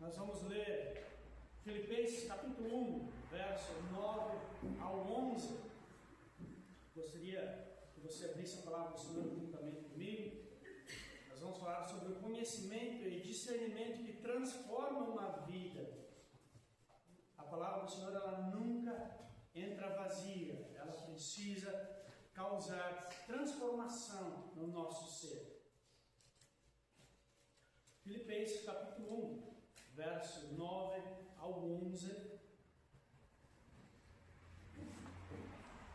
Nós vamos ler Filipenses capítulo 1, verso 9 ao 11. Gostaria que você abrisse a palavra do Senhor juntamente comigo. Nós vamos falar sobre o conhecimento e discernimento que transformam uma vida. A palavra do Senhor, ela nunca entra vazia. Ela precisa causar transformação no nosso ser. Filipenses capítulo 1, verso 9 ao 11.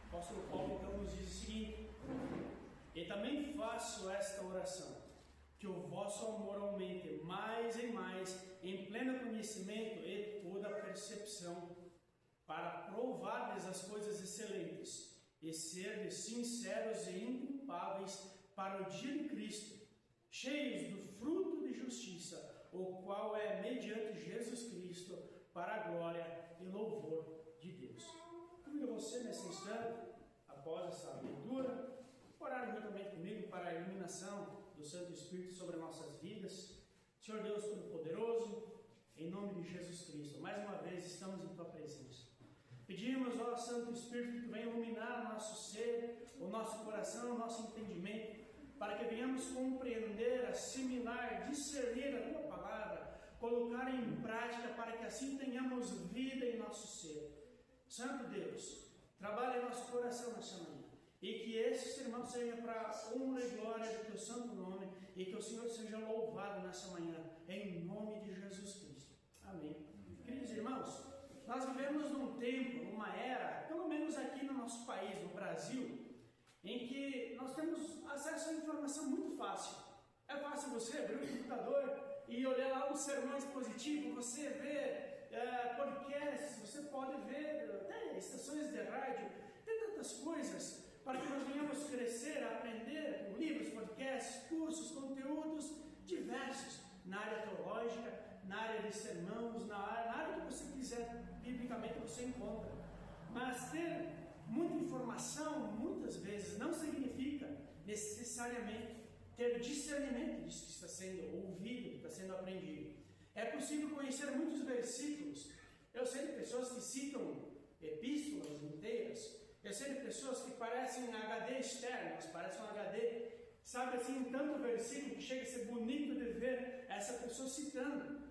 O apóstolo Paulo então nos diz o seguinte: e também faço esta oração, que o vosso amor aumente mais e mais em pleno conhecimento e toda percepção, para provardes as coisas excelentes e serdes sinceros e inculpáveis para o dia de Cristo, cheios do fruto de justiça, o qual é mediante Jesus Cristo, para a glória e louvor de Deus. Convido você nesse instante, após essa leitura, orar juntamente comigo para a iluminação do Santo Espírito sobre nossas vidas. Senhor Deus Todo-Poderoso, em nome de Jesus Cristo, mais uma vez estamos em Tua presença. Pedimos, ó Santo Espírito, que Tu venha iluminar o nosso ser, o nosso coração, o nosso entendimento, para que venhamos compreender, assimilar, discernir a Tua palavra, colocar em prática, para que assim tenhamos vida em nosso ser. Santo Deus, trabalhe em nosso coração nessa manhã, e que esse sermão seja para a honra e glória do Teu santo nome, e que o Senhor seja louvado nessa manhã, em nome de Jesus Cristo. Amém. Queridos irmãos, nós vivemos num tempo, numa era, pelo menos aqui no nosso país, no Brasil, em que nós temos acesso à informação muito fácil. É fácil você abrir o computador e olhar lá um sermão expositivo, você vê podcasts, você pode ver até estações de rádio, tem tantas coisas para que nós venhamos crescer, aprender com livros, podcasts, cursos, conteúdos diversos na área teológica, na área de sermãos, na área que você quiser, biblicamente você encontra. Mas ter muita informação, muitas vezes, não significa necessariamente ter discernimento disso que está sendo ouvido, que está sendo aprendido. É possível conhecer muitos versículos. Eu sei de pessoas que citam epístolas inteiras. Eu sei de pessoas que parecem HD externas, parecem um HD, sabe assim, tanto versículo que chega a ser bonito de ver essa pessoa citando.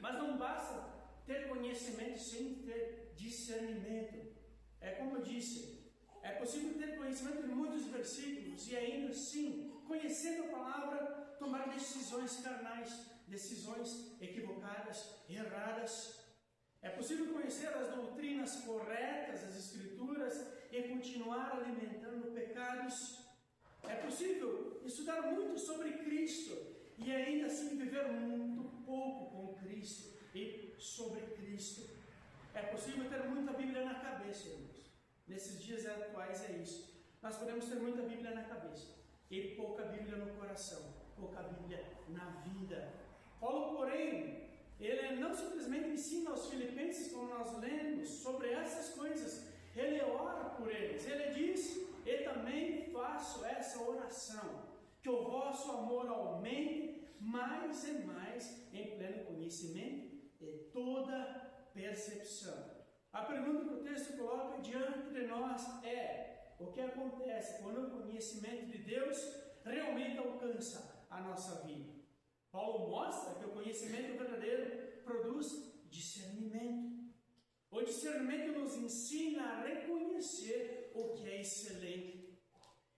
Mas não basta ter conhecimento sem ter discernimento. É como eu disse, é possível ter conhecimento de muitos versículos e ainda assim, conhecendo a palavra, tomar decisões carnais, decisões equivocadas, erradas. É possível conhecer as doutrinas corretas, as Escrituras, e continuar alimentando pecados. É possível estudar muito sobre Cristo e ainda assim viver muito pouco com Cristo e sobre Cristo. É possível ter muita Bíblia na cabeça, irmãos. Nesses dias atuais é isso. Nós podemos ter muita Bíblia na cabeça e pouca Bíblia no coração, pouca Bíblia na vida. Paulo, porém, ele não simplesmente ensina aos filipenses, como nós lemos, sobre essas coisas. Ele ora por eles. Ele diz: e também faço essa oração, que o vosso amor aumente mais e mais em pleno conhecimento e toda percepção. A pergunta que o texto coloca diante de nós é: o que acontece quando o conhecimento de Deus realmente alcança a nossa vida? Paulo mostra que o conhecimento verdadeiro produz discernimento. O discernimento nos ensina a reconhecer o que é excelente.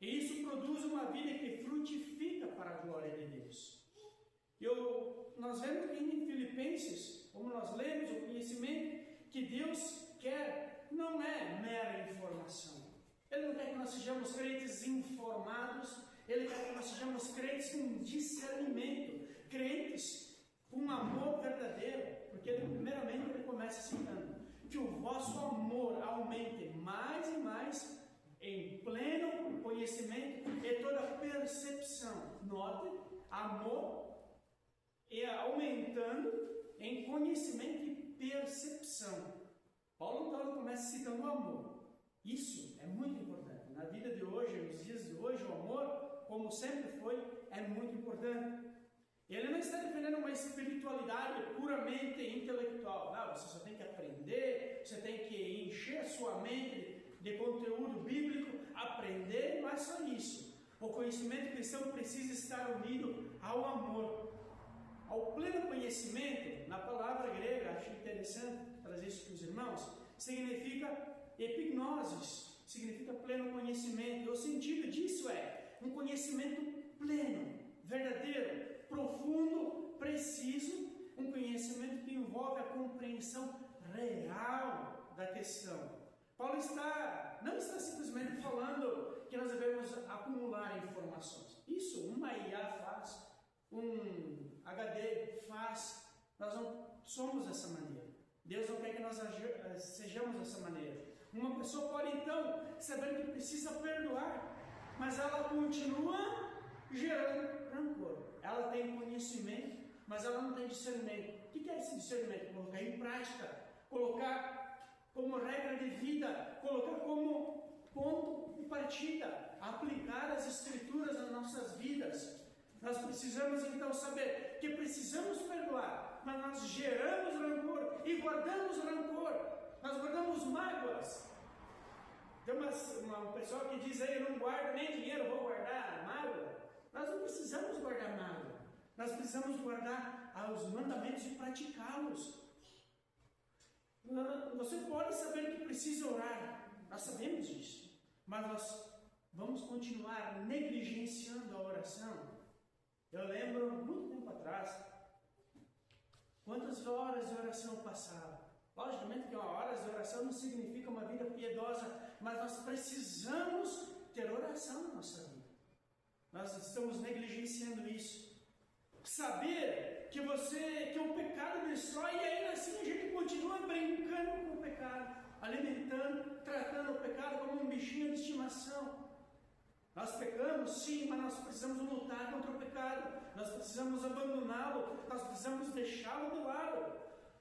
E isso produz uma vida que frutifica para a glória de Deus. Nós vemos aqui em Filipenses, como nós lemos, o conhecimento que Deus quer não é mera informação. Ele não quer que nós sejamos crentes informados, Ele quer que nós sejamos crentes com discernimento, crentes com amor verdadeiro, porque primeiramente ele começa citando que o vosso amor aumente mais e mais em pleno conhecimento e toda percepção. Note, amor e aumentando em conhecimento e percepção. Paulo então começa citando o amor. Isso é muito importante. Na vida de hoje, nos dias de hoje, o amor, como sempre foi, é muito importante. Ele não está defendendo uma espiritualidade puramente somente intelectual. Não, você só tem que aprender, você tem que encher a sua mente de conteúdo bíblico, aprender, mas só isso. O conhecimento cristão precisa estar unido ao amor. Ao pleno conhecimento, na palavra grega, acho interessante trazer isso para os irmãos, significa epignosis, significa pleno conhecimento. O sentido disso é um conhecimento pleno, verdadeiro, profundo, preciso, um conhecimento que envolve a compreensão real da questão. Paulo não está simplesmente falando que nós devemos acumular informações. Isso uma IA faz, um HD faz. Nós não somos dessa maneira. Deus não quer que nós sejamos dessa maneira. Uma pessoa pode então saber que precisa perdoar, mas ela continua gerando rancor. Ela tem conhecimento, mas ela não tem discernimento. O que é esse discernimento? Colocar em prática, colocar como regra de vida, colocar como ponto de partida, aplicar as Escrituras nas nossas vidas. Nós precisamos então saber que precisamos perdoar, mas nós geramos rancor e guardamos rancor, nós guardamos mágoas. Tem uma pessoa que diz aí, eu não guardo nem dinheiro, vou guardar mágoa. Nós não precisamos guardar mágoa, nós precisamos guardar os mandamentos e praticá-los. Você pode saber que precisa orar, nós sabemos disso, mas nós vamos continuar negligenciando a oração. Eu lembro, muito tempo atrás, quantas horas de oração eu passava. Logicamente que horas de oração não significa uma vida piedosa, mas nós precisamos ter oração na nossa vida. Nós estamos negligenciando isso. Saber que o pecado destrói e ainda assim a gente continua brincando com o pecado, alimentando, tratando o pecado como um bichinho de estimação. Nós pecamos, sim, mas nós precisamos lutar contra o pecado, nós precisamos abandoná-lo, nós precisamos deixá-lo de lado.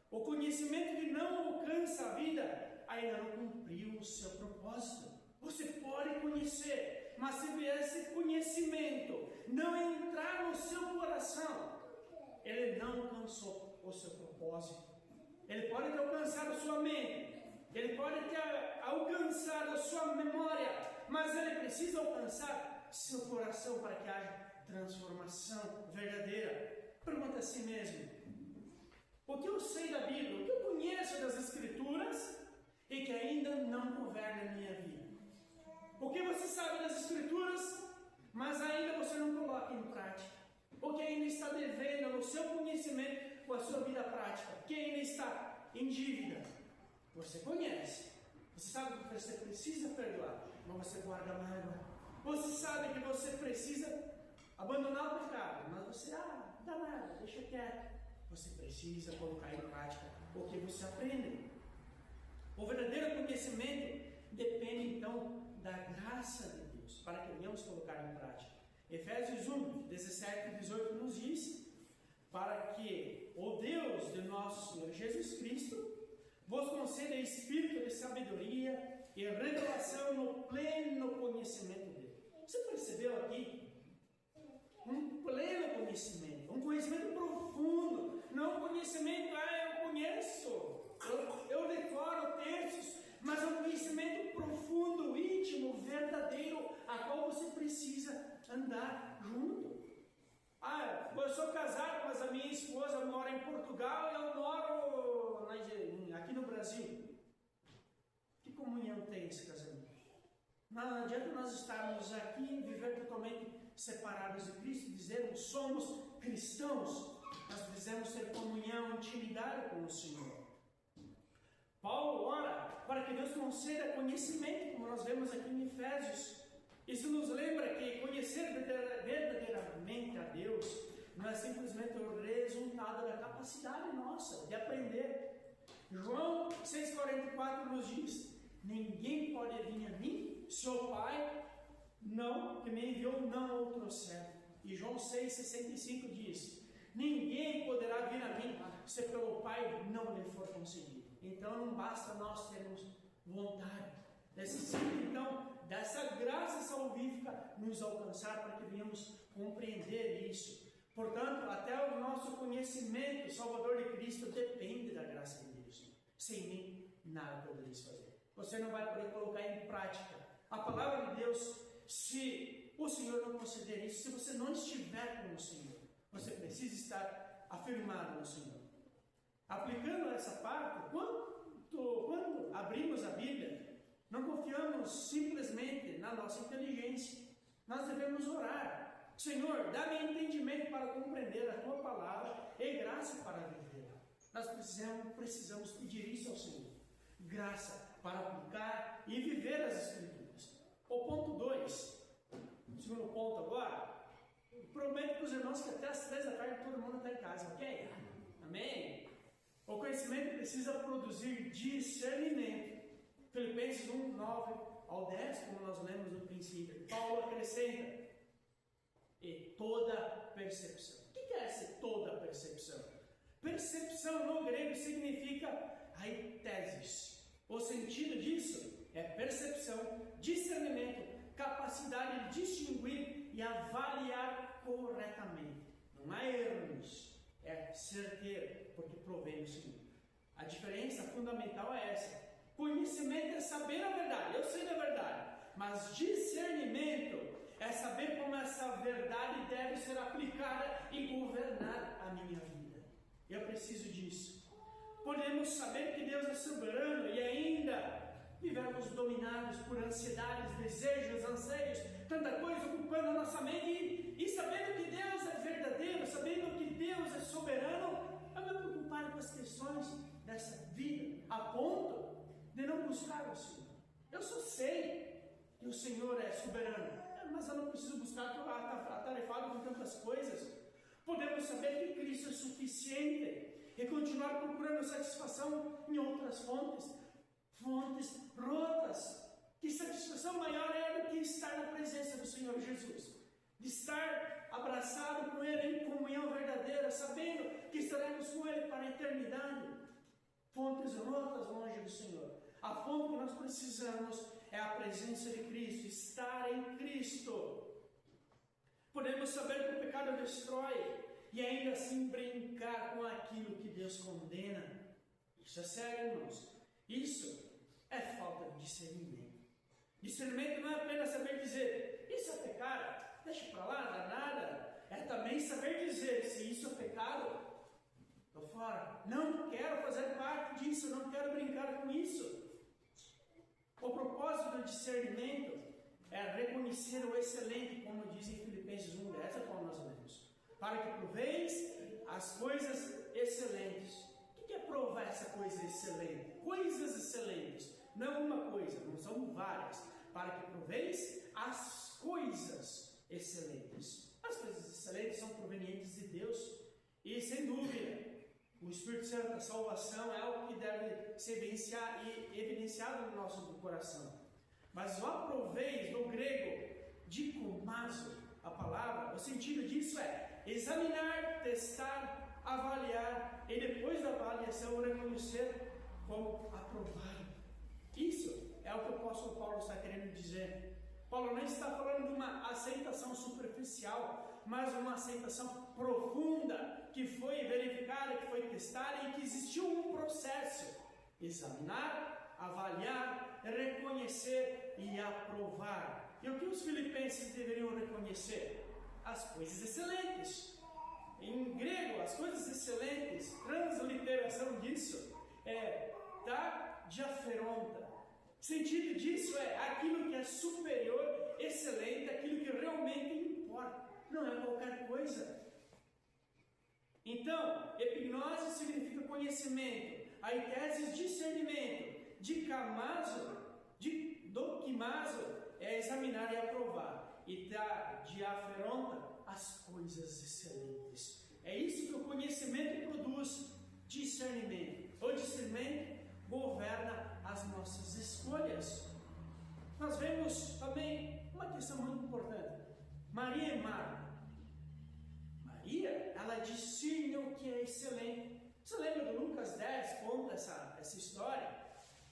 O conhecimento que não alcança a vida ainda não cumpriu o seu propósito. Você pode conhecer, mas se esse conhecimento não entrar no seu coração, ele não alcançou o seu propósito. Ele pode ter alcançado a sua mente, ele pode ter alcançado a sua memória, mas ele precisa alcançar seu coração para que haja transformação verdadeira. Pergunta a si mesmo: o que eu sei da Bíblia, o que eu conheço das Escrituras e que ainda não governa a minha vida? O que você sabe das Escrituras, mas ainda você não coloca em prática? O que ainda está devendo no seu conhecimento com a sua vida prática? O que ainda está em dívida? Você conhece, você sabe que você precisa perdoar, mas você guarda mágoa. Você sabe que você precisa abandonar o pecado, mas você, dá nada, deixa quieto. Você precisa colocar em prática o que você aprende. O verdadeiro conhecimento depende então da graça de Deus, para que venhamos colocar em prática. Efésios 1, 17 e 18 nos diz: para que o Deus de nosso Senhor Jesus Cristo vos conceda espírito de sabedoria e revelação no pleno conhecimento dele. Você percebeu aqui? Um pleno conhecimento, um conhecimento profundo, não um conhecimento, eu conheço, eu decoro textos, mas é um conhecimento profundo, íntimo, verdadeiro, a qual você precisa andar junto. Eu sou casado, mas a minha esposa mora em Portugal e eu moro aqui no Brasil. Que comunhão tem esse casamento? Não adianta nós estarmos aqui e viver totalmente separados de Cristo e dizermos somos cristãos. Nós precisamos ter comunhão, intimidade com o Senhor. Paulo ora para que Deus conceda conhecimento, como nós vemos aqui em Efésios. Isso nos lembra que conhecer verdadeiramente a Deus não é simplesmente o resultado da capacidade nossa de aprender. João 6,44 nos diz: ninguém pode vir a mim se o Pai que me enviou não o trouxer. E João 6,65 diz: ninguém poderá vir a mim se pelo Pai não lhe for concedido. Então não basta nós termos vontade, necessita então dessa graça salvífica nos alcançar para que venhamos compreender isso. Portanto, até o nosso conhecimento salvador de Cristo depende você não vai poder colocar em prática a palavra de Deus se o Senhor não conceder isso, se você não estiver com o Senhor. Você precisa estar afirmado no Senhor. Aplicando essa parte, quando abrimos a Bíblia, não confiamos simplesmente na nossa inteligência. Nós devemos orar. Senhor, dá-me entendimento para compreender a Tua palavra e graça para viver. Nós precisamos pedir isso ao Senhor. Graça para aplicar e viver as Escrituras. O ponto 2, o segundo ponto agora, prometo para os irmãos que até as 3 da tarde todo mundo está em casa, ok? Amém? O conhecimento precisa produzir discernimento. Filipenses 1, 9 ao 10, como nós lemos no princípio. Paulo acrescenta, e toda percepção. O que é essa toda percepção? Percepção no grego significa aitesis. O sentido disso é percepção, discernimento, capacidade de distinguir e avaliar corretamente. Não há erro nisso. É certeiro, porque provém do Senhor. A diferença fundamental é essa. Conhecimento é saber a verdade. Eu sei da verdade. Mas discernimento é saber como essa verdade deve ser aplicada e governar a minha vida. Eu preciso disso. Podemos saber que Deus é soberano e ainda vivemos dominados por ansiedades, desejos, anseios, tanta coisa ocupando a nossa mente e sabendo que Deus é verdadeiro, sabendo que Deus é soberano, eu me preocupar com as questões dessa vida, a ponto de não buscar o Senhor. Eu só sei que o Senhor é soberano, mas eu não preciso buscar, estou atarefado com tantas coisas. Podemos saber que Cristo é suficiente e continuar procurando satisfação em outras fontes rotas. Que satisfação maior é do que estar na presença do Senhor Jesus, de estar abraçado com Ele em comunhão verdadeira, sabendo que estaremos com Ele para a eternidade. Fontes rotas longe do Senhor. A fonte que nós precisamos é a presença de Cristo, estar em Cristo. Podemos saber que o pecado destrói e ainda assim brincar com aquilo que Deus condena. Isso é sério, irmãos. Isso é falta de discernimento. Discernimento não é apenas saber dizer, isso é pecado, deixa para lá, não dá nada. É também saber dizer, se isso é pecado, estou fora. Não quero fazer parte disso, não quero brincar com isso. O propósito do discernimento é reconhecer o excelente, como diz em Filipenses 1:10, a qual nós lemos. Para que proveis as coisas excelentes. O que é provar essa coisa excelente? Coisas excelentes. Não é uma coisa, não são várias. Para que proveis as coisas excelentes. As coisas excelentes são provenientes de Deus. E sem dúvida, o Espírito Santo da salvação é algo que deve ser evidenciado no nosso coração. Mas o aproveis, no grego, dikomazo, a palavra, o sentido disso é examinar, testar, avaliar e depois da avaliação reconhecer como aprovado. Isso é o que o apóstolo Paulo está querendo dizer. Paulo não está falando de uma aceitação superficial, mas uma aceitação profunda, que foi verificada, que foi testada e que existiu um processo. Examinar, avaliar, reconhecer e aprovar. E o que os filipenses deveriam reconhecer? As coisas excelentes. Em grego, as coisas excelentes, transliteração disso é ta diaferonta. O sentido disso é aquilo que é superior, excelente, aquilo que realmente importa. Não é qualquer coisa. Então, epignose significa conhecimento. Aitesis, discernimento. Dokimazo é examinar e aprovar. E diaferonta, as coisas excelentes. É isso que o conhecimento produz. Discernimento. O discernimento governa as nossas escolhas. Nós vemos também uma questão muito importante. Maria e Marta. Maria, ela discerne o que é excelente. Você lembra de Lucas 10, conta essa história?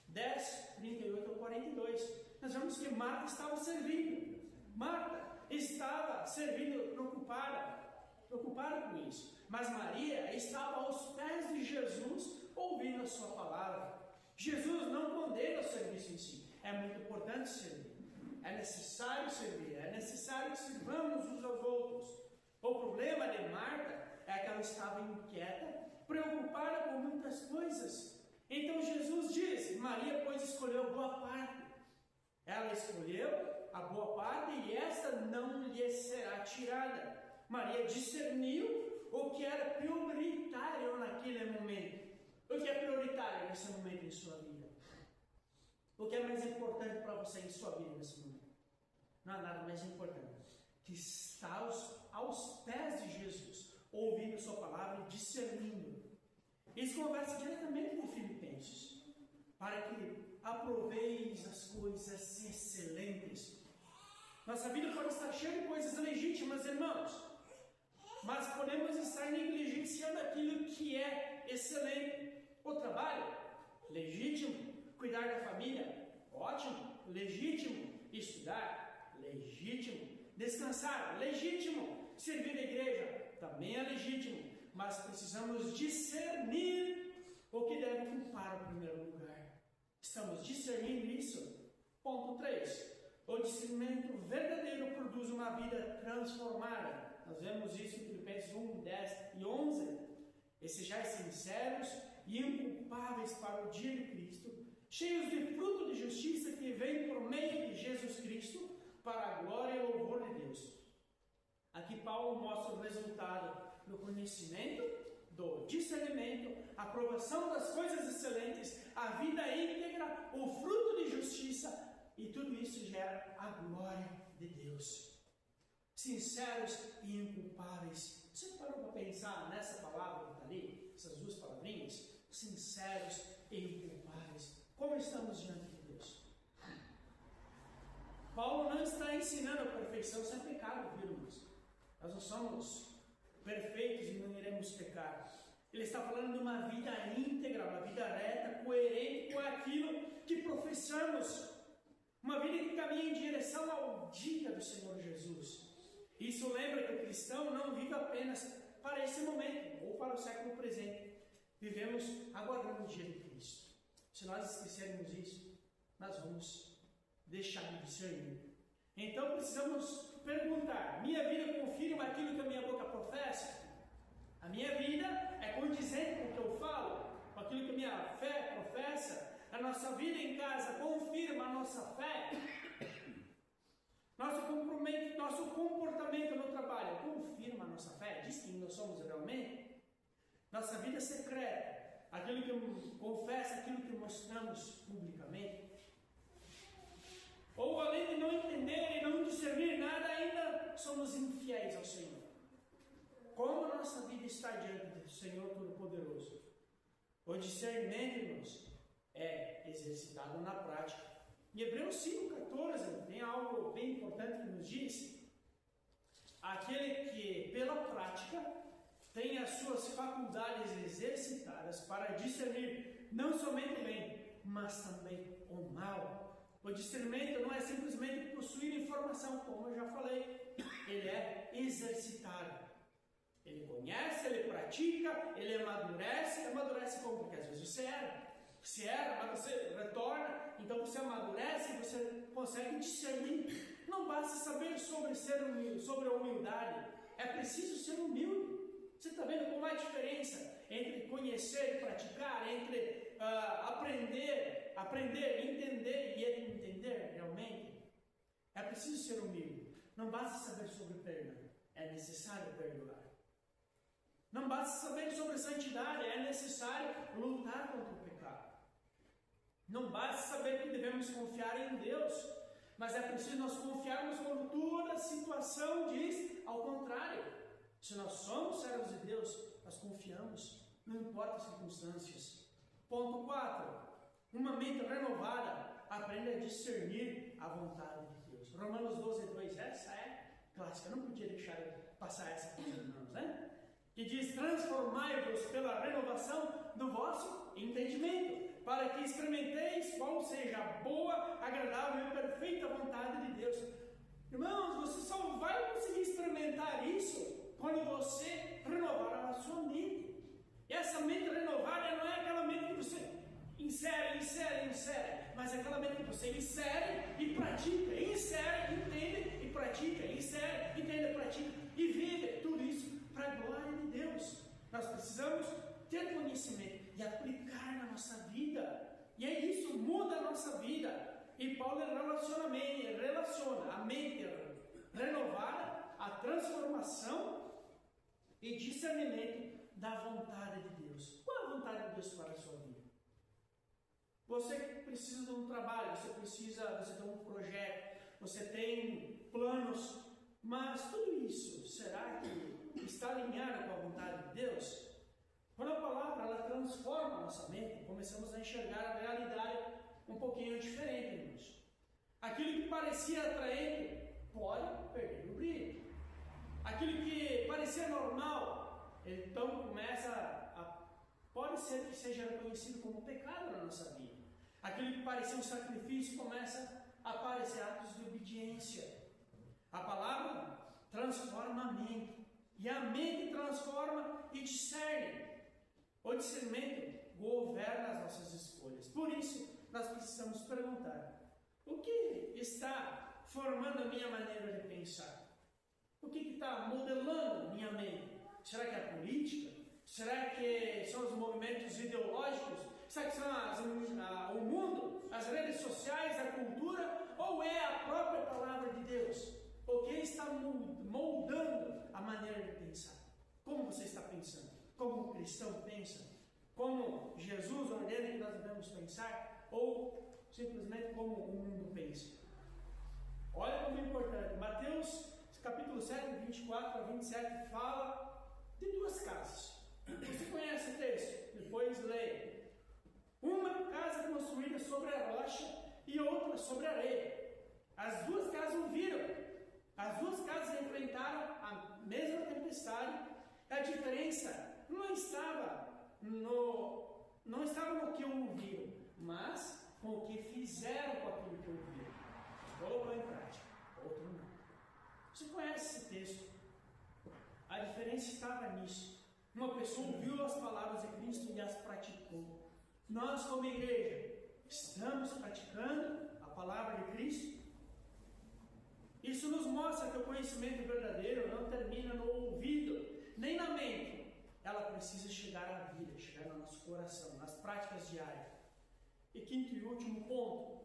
10, 38 ao 42. Nós vemos que Marta estava servindo. Marta estava servindo, preocupada com isso. Mas Maria estava aos pés de Jesus, ouvindo a sua palavra. Jesus não condena o serviço em si. É muito importante servir. É necessário servir. É necessário que sirvamos uns aos outros. O problema de Marta é que ela estava inquieta, preocupada com muitas coisas. Então Jesus diz: Maria, pois, escolheu a boa parte. Ela escolheu a boa parte e esta não lhe será tirada. Maria discerniu o que era prioritário naquele momento. O que é prioritário nesse momento em sua vida? O que é mais importante para você em sua vida nesse momento? Não há nada mais importante que estar aos pés de Jesus, ouvindo sua palavra e discernindo. Isso conversa diretamente com Filipenses, para que aproveis as coisas excelentes. Nossa vida pode estar cheia de coisas legítimas, irmãos, mas podemos estar negligenciando aquilo que é excelente. O trabalho, legítimo. Cuidar da família, ótimo, legítimo. Estudar, legítimo. Descansar, legítimo. Servir a igreja, também é legítimo. Mas precisamos discernir o que deve ocupar o primeiro lugar. Estamos discernindo isso? Ponto 3. O discernimento verdadeiro produz uma vida transformada. Nós vemos isso em Filipenses 1, 10 e 11. Sejais sinceros e inculpáveis para o dia de Cristo, cheios de fruto de justiça que vem por meio de Jesus Cristo, para a glória e louvor de Deus. Aqui Paulo mostra o resultado do conhecimento, do discernimento, a aprovação das coisas excelentes, a vida íntegra, o fruto de justiça, e tudo isso gera a glória de Deus. Sinceros e inculpáveis. Você parou para pensar nessa palavra que está ali? Essas duas palavrinhas? Sinceros e inculpáveis. Como estamos diante de Deus? Paulo não está ensinando a perfeição sem pecado, viu, irmãos? Nós não somos perfeitos e não iremos pecar. Ele está falando de uma vida íntegra, uma vida reta, coerente com aquilo que professamos. Uma vida que caminha em direção ao dia do Senhor Jesus. Isso lembra que o cristão não vive apenas para esse momento, ou para o século presente. Vivemos aguardando o dia de Cristo. Se nós esquecermos isso, nós vamos deixar de discernir. Então precisamos perguntar: minha vida confirma aquilo que a minha boca professa? A minha vida é condizente com o que eu falo, com aquilo que a minha fé professa? A nossa vida em casa confirma a nossa fé? Nosso comportamento no trabalho confirma a nossa fé? Diz quem nós somos realmente? Nossa vida secreta, aquilo que confessa, aquilo que mostramos publicamente? Ou além de não entender e não discernir nada, ainda somos infiéis ao Senhor? Como a nossa vida está diante do Senhor Todo-Poderoso? O discernimento, irmãos, é exercitado na prática. Em Hebreus 5,14 tem algo bem importante que nos diz: aquele que pela prática tem as suas faculdades exercitadas para discernir não somente o bem, mas também o mal. O discernimento não é simplesmente possuir informação, como eu já falei, ele é exercitado. Ele conhece, ele pratica, ele amadurece como? Porque às vezes você erra, mas você retorna, então você amadurece e você consegue discernir. Não basta saber sobre a humildade, é preciso ser humilde. Você está vendo como há diferença entre conhecer e praticar, entre aprender, entender e entender realmente? É preciso ser humilde. Não basta saber sobre perdão, é necessário perdoar. Não basta saber sobre santidade, é necessário lutar contra o pecado. Não basta saber que devemos confiar em Deus, mas é preciso nós confiarmos quando toda a situação diz ao contrário. Se nós somos servos de Deus, nós confiamos, não importa as circunstâncias. Ponto 4. Uma mente renovada aprende a discernir a vontade de Deus. Romanos 12:2, essa é clássica, não podia deixar passar essa para os irmãos, né? Que diz: transformai-vos pela renovação do vosso entendimento, para que experimenteis qual seja a boa, agradável e perfeita vontade de Deus. Irmãos, você só vai conseguir experimentar isso quando você renovar a sua mente. E essa mente renovada não é aquela mente que você insere insere e pratica, insere, entende e pratica, insere, entende e pratica, e vive tudo isso para a glória de Deus. Nós precisamos ter conhecimento e aplicar na nossa vida, e é isso, muda a nossa vida. E Paulo relaciona a mente renovada, a transformação e discernimento da vontade de Deus. Qual é a vontade de Deus para a sua vida? Você precisa de um trabalho, você tem um projeto, você tem planos, mas tudo isso, será que está alinhado com a vontade de Deus? Quando a palavra ela transforma a nossa mente, começamos a enxergar a realidade um pouquinho diferente, irmãos. Aquilo que parecia atraente pode perder o brilho. Aquilo que parecia normal, então pode ser que seja reconhecido como pecado na nossa vida. Aquilo que parecia um sacrifício começa a aparecer atos de obediência. A palavra transforma a mente, e a mente transforma e discerne. O discernimento governa as nossas escolhas. Por isso, nós precisamos perguntar: o que está formando a minha maneira de pensar? O que está modelando minha mente? Será que é a política? Será que são os movimentos ideológicos? Será que são o mundo, as redes sociais, a cultura? Ou é a própria palavra de Deus? O que está moldando a maneira de pensar? Como você está pensando? Como o cristão pensa? Como Jesus ordena que nós devemos pensar? Ou simplesmente como o mundo pensa? Olha como é importante. Mateus capítulo 7, 24 a 27 fala de duas casas. Você conhece o texto? Depois leia. Uma casa construída sobre a rocha e outra sobre a areia. As duas casas ouviram. As duas casas enfrentaram a mesma tempestade. A diferença não estava no que ouviram, mas com o que fizeram com aquilo que ouviram. Colocou em prática, outro não. Você conhece esse texto? A diferença estava nisso. Uma pessoa ouviu as palavras de Cristo e as praticou. Nós, como igreja, estamos praticando a palavra de Cristo? Isso nos mostra que o conhecimento verdadeiro não termina no ouvido, nem na mente. Ela precisa chegar à vida, chegar no nosso coração, nas práticas diárias. E quinto e último ponto.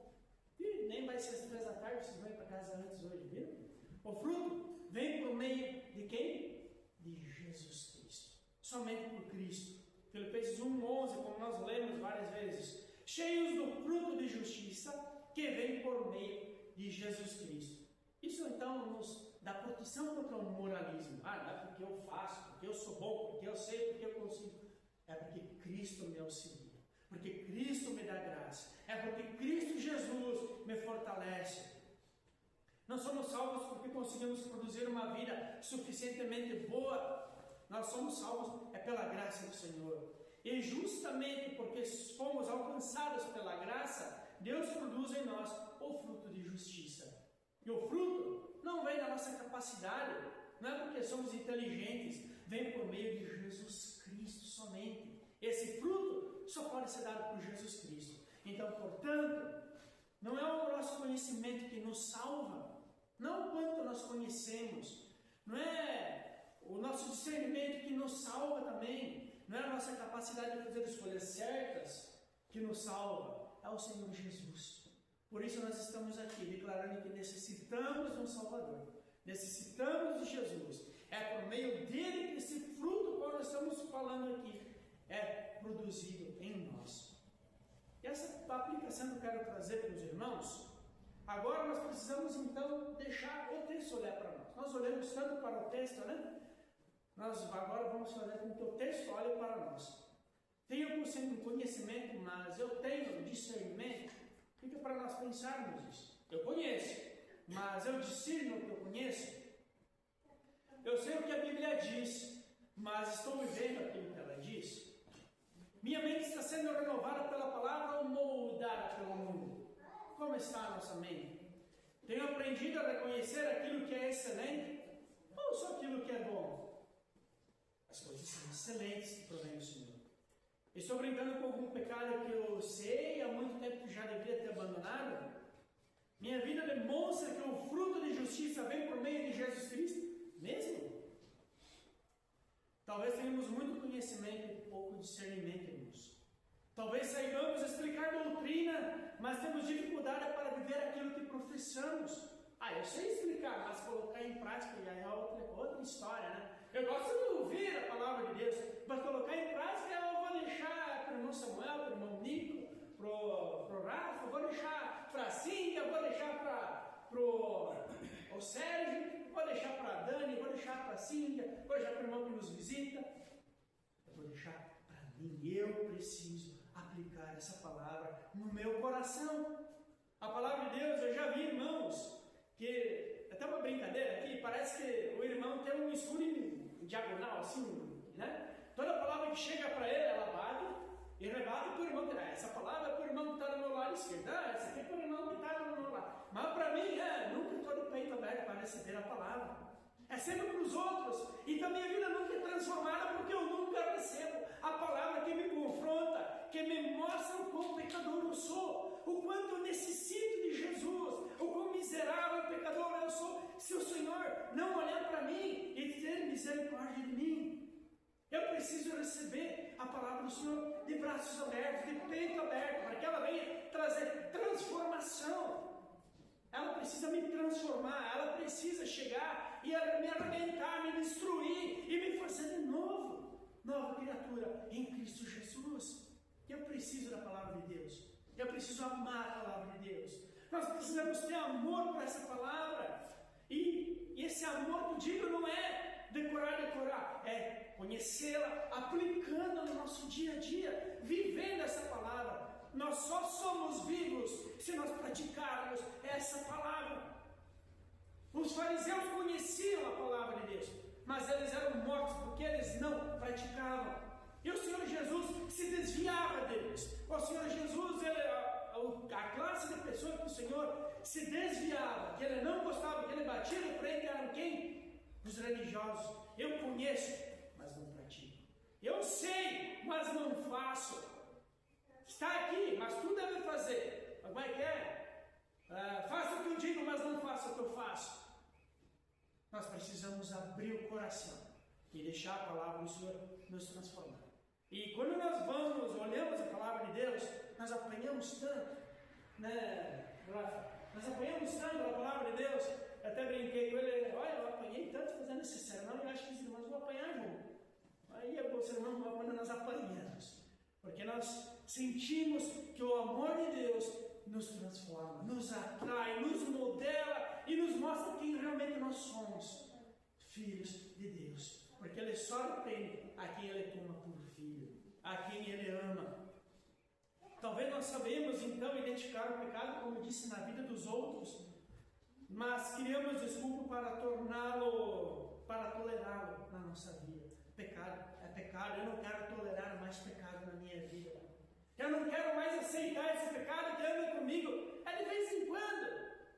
E nem vai ser às 3 da tarde, vocês vão ir para casa antes hoje, viu? O fruto vem por meio de quem? De Jesus Cristo. Somente por Cristo. Filipenses 1:11, como nós lemos várias vezes. Cheios do fruto de justiça que vem por meio de Jesus Cristo. Isso então nos dá proteção contra o moralismo. Não é porque eu faço, porque eu sou bom, porque eu sei, porque eu consigo. É porque Cristo me auxilia. Porque Cristo me dá graça. É porque Cristo Jesus me fortalece. Não somos salvos porque conseguimos produzir uma vida suficientemente boa. Nós somos salvos pela graça do Senhor. E justamente porque fomos alcançados pela graça, Deus produz em nós o fruto de justiça. E o fruto não vem da nossa capacidade, não é porque somos inteligentes, vem por meio de Jesus Cristo somente. Esse fruto só pode ser dado por Jesus Cristo. Então, portanto, não é o nosso conhecimento que nos salva, não o quanto nós conhecemos, não é o nosso discernimento que nos salva também, não é a nossa capacidade de fazer escolhas certas que nos salva, é o Senhor Jesus. Por isso nós estamos aqui declarando que necessitamos de um Salvador, necessitamos de Jesus. É por meio dele que esse fruto que nós estamos falando aqui é produzido em nós. E essa aplicação que eu quero trazer para os irmãos, agora nós precisamos então deixar o texto olhar para nós. Nós olhamos tanto para o texto, né? Nós agora vamos fazer com que o texto olhe para nós. Tenho um conhecimento, mas eu tenho discernimento. Fica para nós pensarmos isso. Eu conheço, mas eu discerno o que eu conheço. Eu sei o que a Bíblia diz, mas estou vivendo aquilo que ela diz. Minha mente está sendo renovada pela palavra ou moldada pelo mundo? Como está a nossa mente? Tenho aprendido a reconhecer aquilo que é excelente ou só aquilo que é bom? As coisas são excelentes que provém do Senhor. Estou brincando com algum pecado que eu sei há muito tempo que já deveria ter abandonado? Minha vida demonstra que o fruto de justiça vem por meio de Jesus Cristo? Mesmo? Talvez tenhamos muito conhecimento e pouco discernimento, irmãos. Talvez saibamos explicar doutrina, mas temos dificuldade para viver aquilo que professamos. Eu sei explicar, mas colocar em prática já é outra história, né? Eu gosto de ouvir a palavra de Deus, mas colocar em prática eu vou deixar para o irmão Samuel, para o irmão Nico, para o Rafa, vou deixar para a Cíntia, vou deixar para o Sérgio, vou deixar para a Dani, vou deixar para a Cíntia, vou deixar para o irmão que nos visita. Eu vou deixar para mim, eu preciso aplicar essa palavra no meu coração. A palavra de Deus, eu já vi irmãos que, até uma brincadeira aqui, parece que o irmão tem um escudo em diagonal, assim, né? Toda palavra que chega para ele, ela bate e rebate para o irmão. Essa palavra é para o irmão que está no meu lado esquerdo, essa aqui é para o irmão que está no meu lado. Mas para mim, nunca estou de peito aberto para receber a palavra. É sempre para os outros. Então minha vida nunca é transformada porque eu nunca recebo a palavra que me confronta, que me mostra o quão pecador eu sou, o quanto eu necessito de Jesus, o quão miserável e pecador eu sou, se o Senhor não olhar para mim e ter misericórdia de mim. Eu preciso receber a palavra do Senhor de braços abertos, de peito aberto, para que ela venha trazer transformação. Ela precisa me transformar, ela precisa chegar e me arrebentar, me destruir e me fazer de novo, nova criatura em Cristo Jesus. Eu preciso da palavra de Deus, eu preciso amar a palavra de Deus. Nós precisamos ter amor por essa palavra, e esse amor que eu digo não é decorar, é conhecê-la, aplicando no nosso dia a dia, vivendo essa palavra. Nós só somos vivos se nós praticarmos essa palavra. Os fariseus conheciam a palavra de Deus, mas eles eram mortos porque eles não praticavam. E o Senhor Jesus se desviava deles. O Senhor Jesus, a classe de pessoas que o Senhor se desviava, que ele não gostava, que ele batia no frente, eram quem? Os religiosos. Eu conheço, mas não pratico. Eu sei, mas não faço. Está aqui, mas tu deve fazer. Como é que é? Faça o que eu digo, mas não faça o que eu faço. Nós precisamos abrir o coração e deixar a palavra do Senhor nos transformar. E quando nós olhamos a palavra de Deus, nós apanhamos tanto, né, Rafa? Nós apanhamos tanto a palavra de Deus. Eu até brinquei com ele, olha, eu apanhei tanto fazendo esse sermão, eu acho que os irmãos vão apanhar junto. Aí os irmãos vão quando nós apanhamos. Porque nós sentimos que o amor de Deus nos transforma, nos atrai, nos modela e nos mostra quem realmente nós somos, filhos de Deus. Porque Ele só repreende a quem Ele toma por filho, a quem Ele ama. Talvez nós sabemos então identificar o pecado, como disse, na vida dos outros, mas criamos desculpa para tolerá-lo na nossa vida. Pecado é pecado, eu não quero tolerar mais pecado na minha vida. Eu não quero mais aceitar esse pecado que anda comigo. É de vez em quando.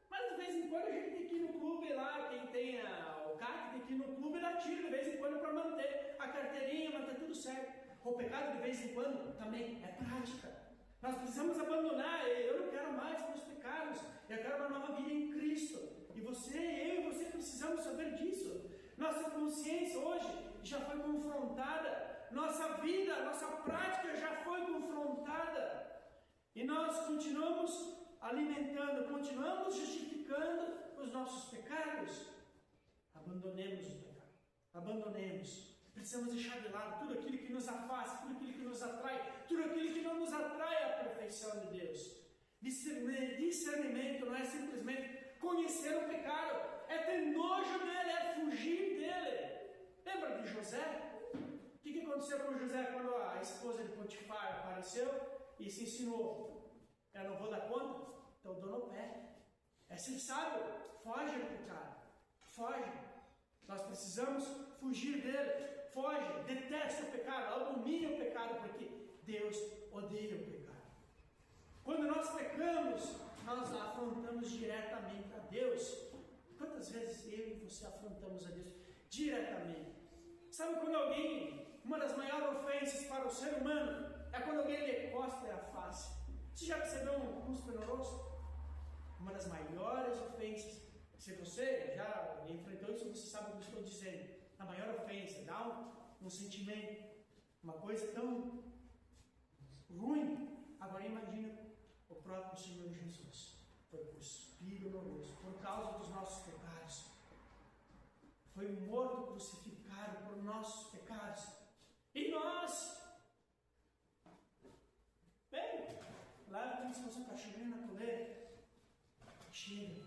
Mas de vez em quando a gente tem que ir no clube lá, quem tem o CAC tem que ir no clube e dar tiro de vez em quando para manter a carteirinha, manter tudo certo. O pecado de vez em quando também é prática. Nós precisamos abandonar, eu não quero mais meus pecados, eu quero uma nova vida em Cristo. E você, eu e você precisamos saber disso. Nossa consciência hoje já foi confrontada, nossa vida, nossa prática já foi confrontada. E nós continuamos alimentando, continuamos justificando os nossos pecados. Abandonemos o pecado, abandonemos. Precisamos deixar de lado tudo aquilo que nos afasta, tudo aquilo que nos atrai, tudo aquilo que não nos atrai à perfeição de Deus. Discernimento não é simplesmente conhecer o pecado, é ter nojo dele, é fugir dele. Lembra de José? O que aconteceu com José quando a esposa de Potifar apareceu e se insinuou? Eu não vou dar conta, então eu dou no pé. É ser sábio, foge do pecado, foge. Nós precisamos fugir dele, foge, detesta o pecado, abomina o pecado, porque Deus odeia o pecado. Quando nós pecamos, nós afrontamos diretamente a Deus. Quantas vezes eu e você afrontamos a Deus diretamente? Sabe quando alguém, uma das maiores ofensas para o ser humano, é quando alguém lhe cospe a face. Você já percebeu um cuspe no rosto? Uma das maiores estou dizendo, a maior ofensa, dá um sentimento, uma coisa tão ruim. Agora imagina o próprio Senhor Jesus. Foi cuspido no rosto por causa dos nossos pecados. Foi morto, crucificado por nossos pecados. E nós, bem, lá como se fosse um cachorrinho na coleira. Chega.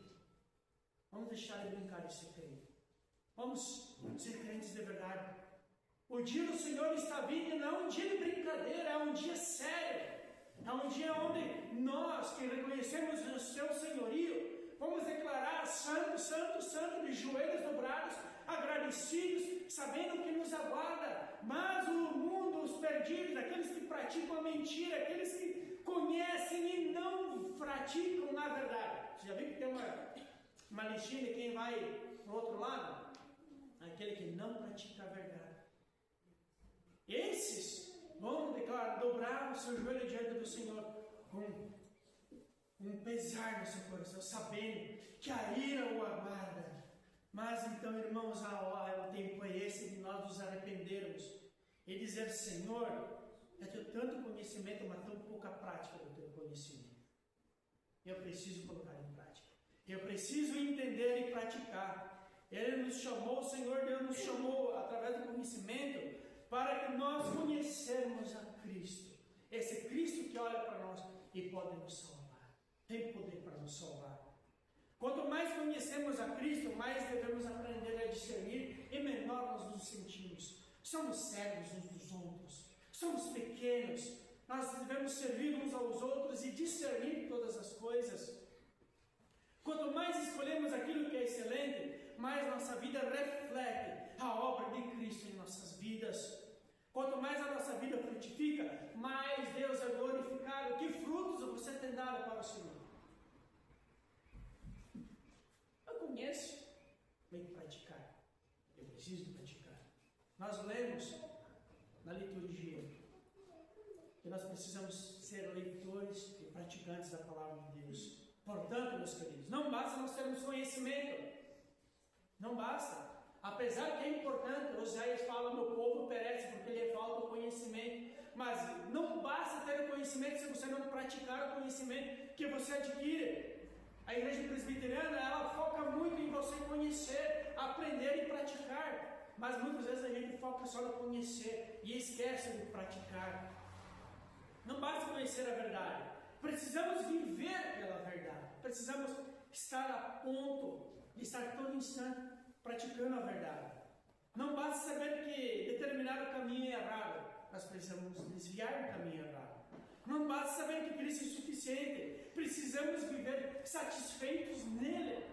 Vamos deixar de brincar de ser crente. Vamos ser crentes de verdade. O dia do Senhor está vindo e não é um dia de brincadeira, é um dia sério. É um dia onde nós, que reconhecemos o seu senhorio, vamos declarar santo, santo, santo, de joelhos dobrados, agradecidos, sabendo que nos aguarda. Mas o mundo, os perdidos, aqueles que praticam a mentira, aqueles que conhecem e não praticam na verdade. Você já viu que tem uma listinha de quem vai para o outro lado? Aquele que não pratica a verdade. Esses vão declarar, dobrar o seu joelho diante do Senhor com um pesar no seu coração, sabendo que a ira o aguarda. Mas então, irmãos, o tempo é esse de nós nos arrependermos e dizer: Senhor, eu tenho tanto conhecimento, mas tão pouca prática do teu conhecimento. Eu preciso colocar em prática. Eu preciso entender e praticar. Ele nos chamou, o Senhor Deus nos chamou através do conhecimento para que nós conhecermos a Cristo. Esse Cristo que olha para nós e pode nos salvar. Tem poder para nos salvar. Quanto mais conhecemos a Cristo, mais devemos aprender a discernir e menor nós nos sentimos. Somos cegos uns dos outros. Somos pequenos. Nós devemos servir uns aos outros e discernir todas as coisas. Quanto mais escolhemos aquilo que é excelente, mais nossa vida reflete a obra de Cristo em nossas vidas. Quanto mais a nossa vida frutifica, mais Deus é glorificado. Que frutos você tem dado para o Senhor? Eu conheço, tenho que praticar. Eu preciso praticar. Nós lemos na liturgia que nós precisamos ser leitores e praticantes da palavra de Deus. Portanto, meus queridos, não basta nós termos conhecimento. Não basta. Apesar que é importante, Oséias fala: meu povo perece porque lhe falta o conhecimento. Mas não basta ter o conhecimento se você não praticar o conhecimento que você adquire. A igreja presbiteriana, ela foca muito em você conhecer, aprender e praticar. Mas muitas vezes a gente foca só no conhecer e esquece de praticar. Não basta conhecer a verdade. Precisamos viver pela verdade. Precisamos estar a ponto de estar todo instante praticando a verdade. Não basta saber que determinado caminho é errado. Nós precisamos desviar do caminho errado. Não basta saber que Cristo é suficiente. Precisamos viver satisfeitos nele.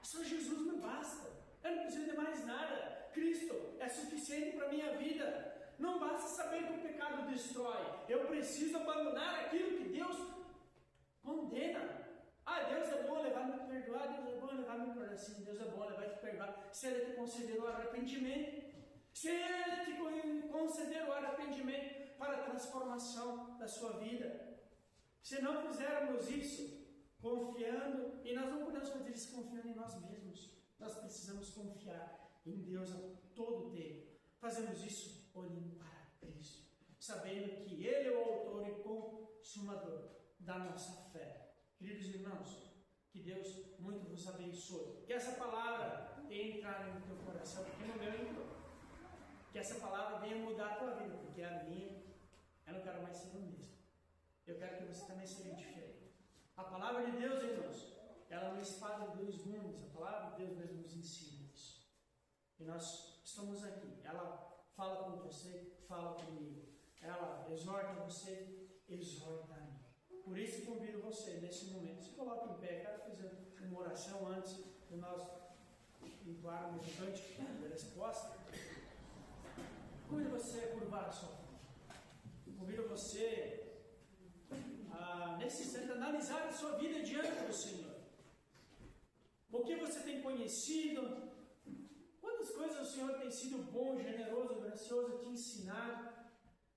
Só Jesus me basta. Eu não preciso de mais nada. Cristo é suficiente para a minha vida. Não basta saber que o pecado destrói. Eu preciso abandonar aquilo que Deus condena. Deus é bom, ele vai me perdoar. Deus é bom, ele vai me perdoar. Sim, Deus é bom, ele vai te perdoar. Se ele te conceder o arrependimento. Se ele te conceder o arrependimento para a transformação da sua vida. Se não fizermos isso confiando, e nós não podemos fazer isso confiando em nós mesmos. Nós precisamos confiar em Deus a todo tempo. Fazemos isso olhando para Cristo, sabendo que Ele é o autor e consumador da nossa fé. Queridos irmãos, que Deus muito vos abençoe. Que essa palavra tenha entrado no teu coração, porque no meu entrou. Que essa palavra venha mudar a tua vida, porque a minha, eu não quero mais ser o mesmo. Eu quero que você também seja diferente. A palavra de Deus, irmãos, ela é uma espada de dois gumes. A palavra de Deus mesmo nos ensina isso. E nós estamos aqui. Ela fala com você, fala comigo. Ela exorta você, exorta a mim. Por isso convido você, nesse momento, se coloque em pé. Quero fazer uma oração antes de nós entoarmos o cântico da resposta. Convido você a curvar a sua vida. Convido você a, nesse instante, analisar a sua vida diante do Senhor. O que você tem conhecido? Quantas coisas o Senhor tem sido bom, generoso, gracioso a te ensinar?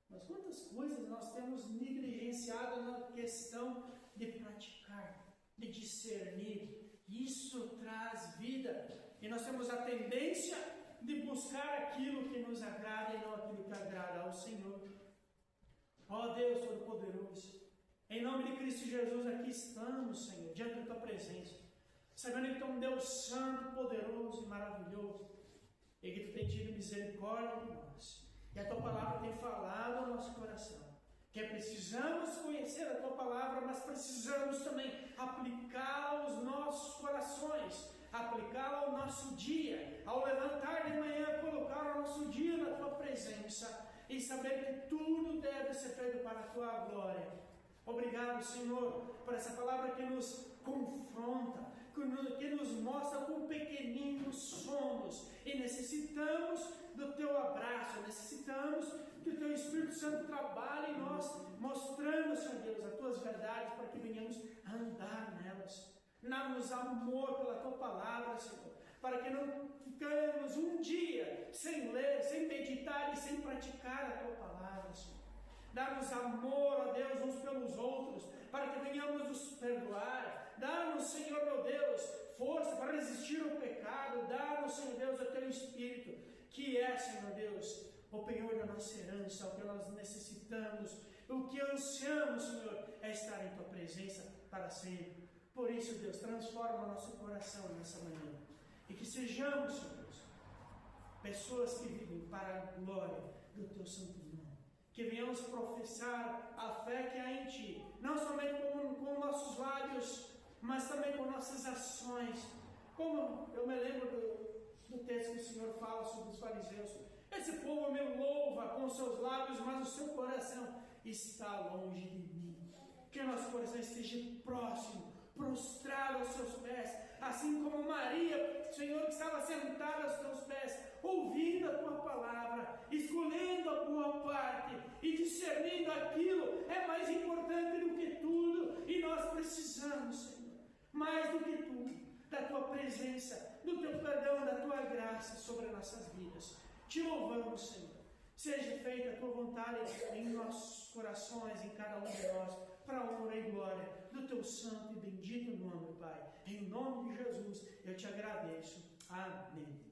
Mas quantas coisas nós temos negligenciado na questão de praticar, de discernir? Isso traz vida. E nós temos a tendência de buscar aquilo que nos agrada e não aquilo que agrada ao Senhor. Ó Deus Todo-Poderoso, em nome de Cristo Jesus, aqui estamos, Senhor, diante da Tua presença, sabendo que Tu é um Deus santo, poderoso e maravilhoso, e que Tu tem tido misericórdia de nós, e a Tua palavra tem falado ao nosso coração, que precisamos conhecer a Tua palavra, mas precisamos também aplicá-la aos nossos corações, aplicá-la ao nosso dia, ao levantar de manhã, colocar o nosso dia na Tua presença, e saber que tudo deve ser feito para a Tua glória. Obrigado, Senhor, por essa palavra que nos confronta, que nos mostra quão pequeninos somos e necessitamos do Teu abraço, necessitamos que o Teu Espírito Santo trabalhe em nós, mostrando, Senhor Deus, as Tuas verdades para que venhamos a andar nelas. Dá-nos amor pela Tua palavra, Senhor, para que não ficamos um dia sem ler, sem meditar e sem praticar a Tua palavra, Senhor. Dá-nos amor, ó Deus, uns pelos outros, para que venhamos nos perdoar. Dá-nos, Senhor meu Deus, força para resistir ao pecado. Dá-nos, Senhor Deus, o Teu Espírito, que é, Senhor Deus, o penhor da nossa herança, o que nós necessitamos. O que ansiamos, Senhor, é estar em Tua presença para sempre. Por isso, Deus, transforma o nosso coração nessa manhã. E que sejamos, Senhor Deus, pessoas que vivem para a glória do Teu santo nome. Que venhamos professar a fé que há em Ti, não somente com nossos lábios, mas também com nossas ações. Como eu me lembro do texto que o Senhor fala sobre os fariseus. Esse povo me louva com os seus lábios, mas o seu coração está longe de mim. Que o nosso coração esteja próximo, prostrado aos Seus pés, assim como Maria, Senhor, que estava sentada aos Teus pés, ouvindo a Tua palavra, escolhendo a boa parte e discernindo aquilo é mais importante do que tudo, e nós precisamos, Senhor, mais do que tudo, da Tua presença, do Teu perdão, da Tua graça sobre as nossas vidas. Te louvamos, Senhor. Seja feita a Tua vontade em nossos corações, em cada um de nós, para a honra e glória do Teu santo e bendito nome, Pai. Em nome de Jesus, eu Te agradeço. Amém.